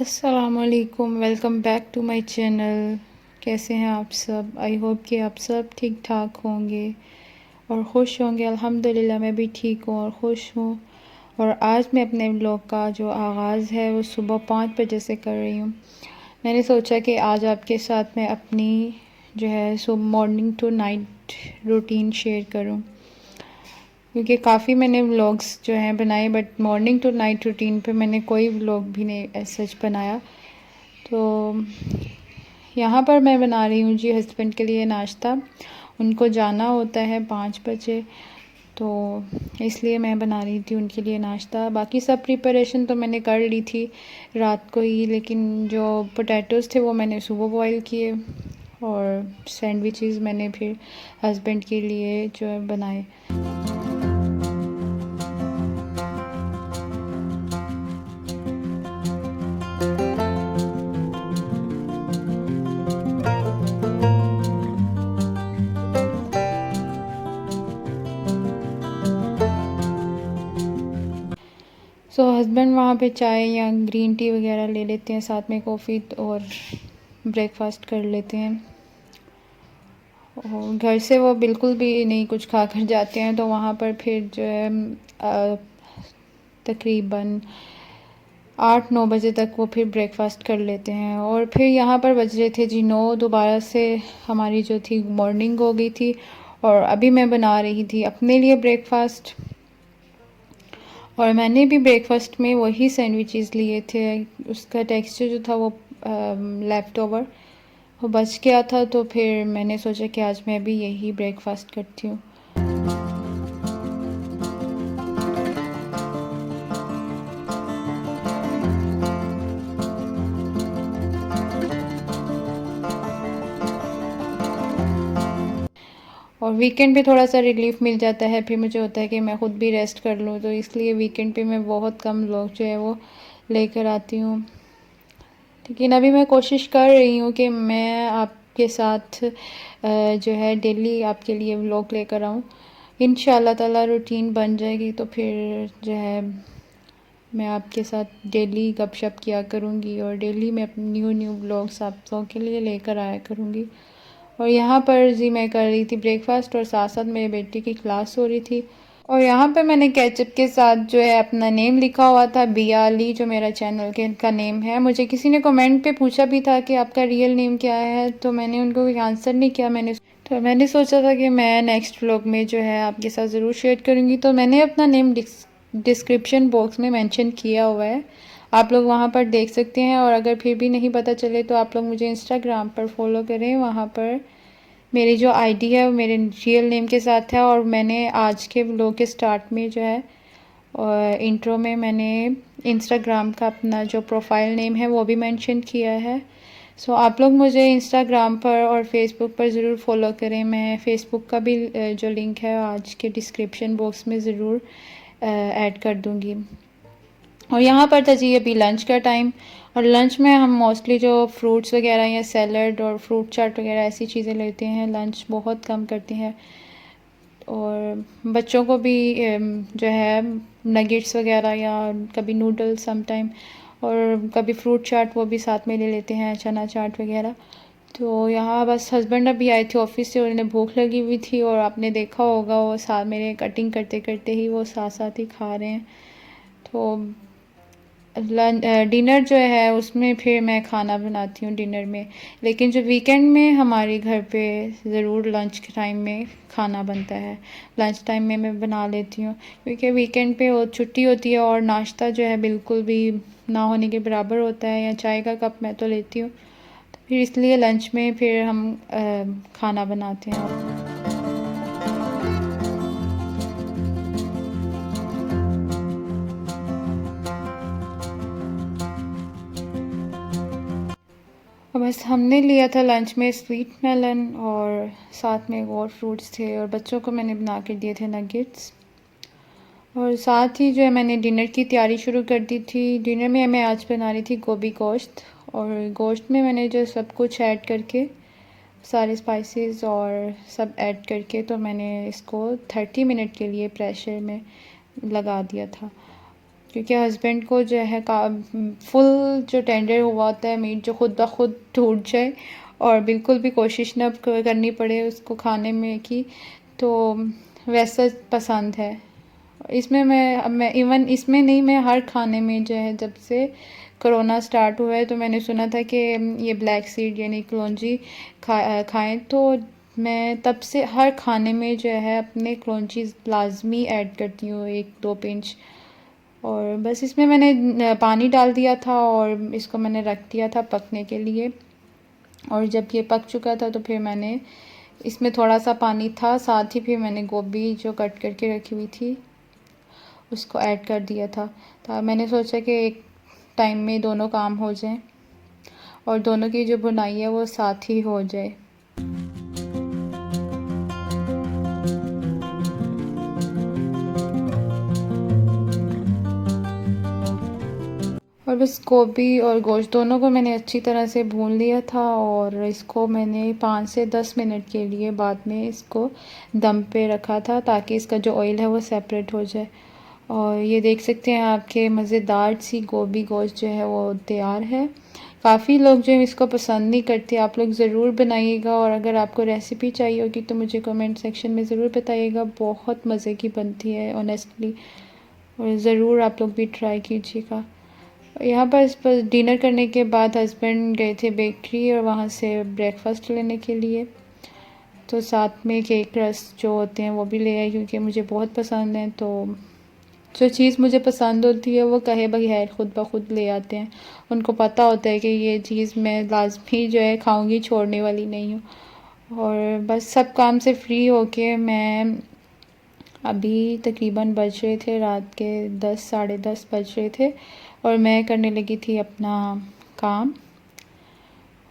अस्सलामुअलैकुम, welcome back to my channel. कैसे हैं आप सब? आई होप कि आप सब ठीक ठाक होंगे और ख़ुश होंगे। अल्हम्दुलिल्लाह मैं भी ठीक हूँ और ख़ुश हूँ। और आज मैं अपने व्लॉग का जो आगाज़ है वो सुबह 5 बजे से कर रही हूँ। मैंने सोचा कि आज आपके साथ मैं अपनी जो है सुबह morning to night routine share करूँ, क्योंकि काफ़ी मैंने व्लॉग्स जो हैं बनाए, but morning to night routine पे मैंने कोई व्लॉग भी नहीं सच बनाया। तो यहाँ पर मैं बना रही हूँ जी हस्बैंड के लिए नाश्ता। उनको जाना होता है 5 बजे, तो इसलिए मैं बना रही थी उनके लिए नाश्ता। बाकी सब प्रिपरेशन तो मैंने कर ली थी रात को ही, लेकिन जो पोटैटोज़ थे वो मैंने सुबह बॉईल किए और सैंडविचेस मैंने फिर हस्बैंड के लिए जो है बनाए। हस्बैंड वहाँ पे चाय या ग्रीन टी वगैरह ले लेते हैं, साथ में कॉफ़ी और ब्रेकफास्ट कर लेते हैं। और घर से वो बिल्कुल भी नहीं कुछ खा कर जाते हैं, तो वहाँ पर फिर जो है तकरीबन 8-9 बजे तक वो फिर ब्रेकफास्ट कर लेते हैं। और फिर यहाँ पर बज रहे थे जी 9, दोबारा से हमारी जो थी मॉर्निंग हो गई थी। और अभी मैं बना रही थी अपने लिए ब्रेकफास्ट, और मैंने भी ब्रेकफास्ट में वही सैंडविचेस लिए थे। उसका टेक्सचर जो था वो लेफ़्ट ओवर वो बच गया था, तो फिर मैंने सोचा कि आज मैं भी यही ब्रेकफास्ट करती हूँ। और वीकेंड पे थोड़ा सा रिलीफ़ मिल जाता है, फिर मुझे होता है कि मैं ख़ुद भी रेस्ट कर लूँ, तो इसलिए वीकेंड पे मैं बहुत कम व्लॉग जो है वो लेकर आती हूँ। लेकिन अभी मैं कोशिश कर रही हूँ कि मैं आपके साथ जो है डेली आपके लिए व्लॉग लेकर आऊँ। इंशाअल्लाह ताला रूटीन बन जाएगी तो फिर जो है मैं आपके साथ डेली गपशप किया करूँगी और डेली मैं अपने न्यू न्यू व्लॉग्स आप लोगों के लिए लेकर आया करूँगी। और यहाँ पर जी मैं कर रही थी ब्रेकफास्ट और साथ साथ मेरे बेटी की क्लास हो रही थी। और यहाँ पे मैंने केचप के साथ जो है अपना नेम लिखा हुआ था, बियाली, जो मेरा चैनल के का नेम है। मुझे किसी ने कमेंट पे पूछा भी था कि आपका रियल नेम क्या है, तो मैंने उनको कोई आंसर नहीं किया। मैंने सोचा था कि मैं नेक्स्ट व्लॉग में जो है आपके साथ ज़रूर शेयर करूँगी, तो मैंने अपना नेम डिस्क्रिप्शन बॉक्स में मेंशन किया हुआ है, आप लोग वहाँ पर देख सकते हैं। और अगर फिर भी नहीं पता चले तो आप लोग मुझे इंस्टाग्राम पर फॉलो करें, वहाँ पर मेरी जो आईडी है वो मेरे रियल नेम के साथ है। और मैंने आज के व्लॉग के स्टार्ट में जो है और इंट्रो में मैंने इंस्टाग्राम का अपना जो प्रोफाइल नेम है वो भी मेंशन किया है। आप लोग मुझे इंस्टाग्राम पर और फेसबुक पर ज़रूर फॉलो करें। मैं फेसबुक का भी जो लिंक है आज के डिस्क्रिप्शन बॉक्स में ज़रूर ऐड कर दूँगी। और यहाँ पर था जी अभी लंच का टाइम, और लंच में हम मोस्टली जो फ्रूट्स वगैरह या सैलड और फ्रूट चाट वगैरह ऐसी चीज़ें लेते हैं, लंच बहुत कम करते हैं। और बच्चों को भी जो है नगेट्स वगैरह या कभी नूडल्स समटाइम, और कभी फ्रूट चाट वो भी साथ में ले लेते हैं, चना चाट वगैरह। तो यहाँ बस हस्बैंड अभी आए थे ऑफ़िस से और उन्हें भूख लगी हुई थी, और आपने देखा होगा वो साथ मेरे कटिंग करते करते ही वो साथ साथ ही खा रहे हैं। तो डिनर जो है उसमें फिर मैं खाना बनाती हूँ डिनर में, लेकिन जो वीकेंड में हमारे घर पे ज़रूर लंच के टाइम में खाना बनता है। लंच टाइम में मैं बना लेती हूँ, क्योंकि वीकेंड पे वो छुट्टी होती है और नाश्ता जो है बिल्कुल भी ना होने के बराबर होता है, या चाय का कप मैं तो लेती हूँ, तो फिर इसलिए लंच में फिर हम खाना बनाते हैं। और बस हमने लिया था लंच में स्वीट मेलन, और साथ में और फ्रूट्स थे, और बच्चों को मैंने बना के दिए थे नगेट्स। और साथ ही जो है मैंने डिनर की तैयारी शुरू कर दी थी। डिनर में मैं आज बना रही थी गोभी गोश्त, और गोश्त में मैंने जो सब कुछ ऐड करके सारे स्पाइसेस और सब ऐड करके तो मैंने इसको 30 मिनट के लिए प्रेशर में लगा दिया था, क्योंकि हस्बैंड को जो है फुल जो टेंडर हुआ होता है मीट, जो खुद ब खुद टूट जाए और बिल्कुल भी कोशिश न करनी पड़े उसको खाने में की, तो वैसा पसंद है। इसमें मैं इवन इसमें नहीं, मैं हर खाने में जो है, जब से कोरोना स्टार्ट हुआ है तो मैंने सुना था कि ये ब्लैक सीड यानी कलौंजी खाएं, तो मैं तब से हर खाने में जो है अपने कलौंजी लाजमी ऐड करती हूँ, 1-2 पिंच। और बस इसमें मैंने पानी डाल दिया था और इसको मैंने रख दिया था पकने के लिए। और जब ये पक चुका था तो फिर मैंने इसमें थोड़ा सा पानी था, साथ ही फिर मैंने गोभी जो कट करके रखी हुई थी उसको ऐड कर दिया था। तो मैंने सोचा कि एक टाइम में दोनों काम हो जाएं और दोनों की जो बुनाई है वो साथ ही हो जाए। और बस गोभी और गोश्त दोनों को मैंने अच्छी तरह से भून लिया था और इसको मैंने 5 से 10 मिनट के लिए बाद में इसको दम पे रखा था, ताकि इसका जो ऑयल है वो सेपरेट हो जाए। और ये देख सकते हैं आपके मज़ेदार सी गोभी गोश्त जो है वो तैयार है। काफ़ी लोग जो है इसको पसंद नहीं करते, आप लोग ज़रूर बनाइएगा। और अगर आपको रेसिपी चाहिए होगी तो मुझे कमेंट सेक्शन में ज़रूर बताइएगा, बहुत मज़े की बनती है ऑनेस्टली। और ज़रूर आप लोग भी ट्राई कीजिएगा। यहाँ पर डिनर करने के बाद हस्बैंड गए थे बेकरी और वहाँ से ब्रेकफास्ट लेने के लिए, तो साथ में केक रस्क जो होते हैं वो भी ले आए, क्योंकि मुझे बहुत पसंद है। तो जो चीज़ मुझे पसंद होती है वो कहे बगैर खुद ब खुद ले आते हैं। उनको पता होता है कि ये चीज़ मैं लाजमी जो है खाऊंगी, छोड़ने वाली नहीं हूँ। और बस सब काम से फ्री होके मैं अभी तकरीबन बज रहे थे रात के 10 साढ़े 10 बज रहे थे और मैं करने लगी थी अपना काम।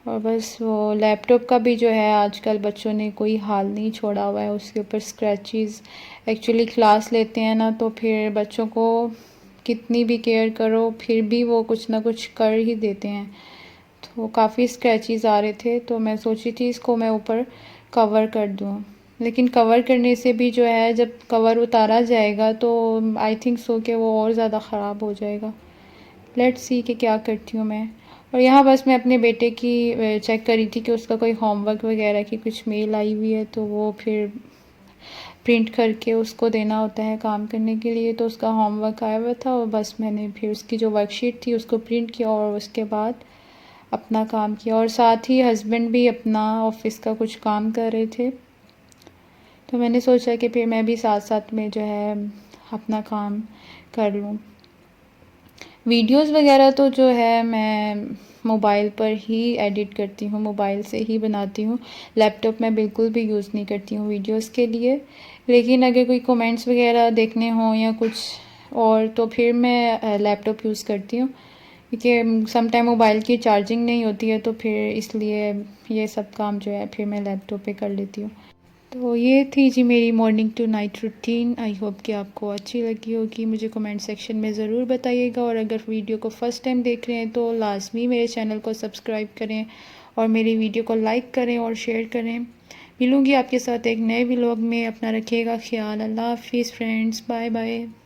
और बस वो लैपटॉप का भी जो है आजकल बच्चों ने कोई हाल नहीं छोड़ा हुआ है, उसके ऊपर स्क्रैचेस। एक्चुअली क्लास लेते हैं ना तो फिर बच्चों को कितनी भी केयर करो फिर भी वो कुछ ना कुछ कर ही देते हैं। तो काफ़ी स्क्रैचेस आ रहे थे, तो मैं सोची थी इसको मैं ऊपर कवर कर दूँ। लेकिन कवर करने से भी जो है जब कवर उतारा जाएगा तो आई थिंक सो कि वो और ज़्यादा ख़राब हो जाएगा। लेट्स सी कि क्या करती हूँ मैं। और यहाँ बस मैं अपने बेटे की चेक कर रही थी कि उसका कोई होमवर्क वगैरह की कुछ मेल आई हुई है, तो वो फिर प्रिंट करके उसको देना होता है काम करने के लिए। तो उसका होमवर्क आया हुआ था और बस मैंने फिर उसकी जो वर्कशीट थी उसको प्रिंट किया और उसके बाद अपना काम किया। और साथ ही हस्बैंड भी अपना ऑफिस का कुछ काम कर रहे थे, तो मैंने सोचा कि फिर मैं भी साथ साथ में जो है अपना काम कर लूँ। वीडियोस वगैरह तो जो है मैं मोबाइल पर ही एडिट करती हूँ, मोबाइल से ही बनाती हूँ। लैपटॉप मैं बिल्कुल भी यूज़ नहीं करती हूँ वीडियोस के लिए। लेकिन अगर कोई कमेंट्स वगैरह देखने हों या कुछ और तो फिर मैं लैपटॉप यूज़ करती हूँ, क्योंकि सम टाइम मोबाइल की चार्जिंग नहीं होती है, तो फिर इसलिए ये सब काम जो है फिर मैं लैपटॉप पे कर लेती हूँ। तो ये थी जी मेरी morning to night routine. I hope कि आपको अच्छी लगी होगी। मुझे कमेंट सेक्शन में ज़रूर बताइएगा। और अगर वीडियो को फ़र्स्ट टाइम देख रहे हैं तो लाजमी मेरे चैनल को सब्सक्राइब करें और मेरी वीडियो को लाइक करें और शेयर करें। मिलूँगी आपके साथ एक नए व्लॉग में। अपना रखिएगा ख्याल। अल्लाह हाफिज़ फ्रेंड्स, बाय बाय।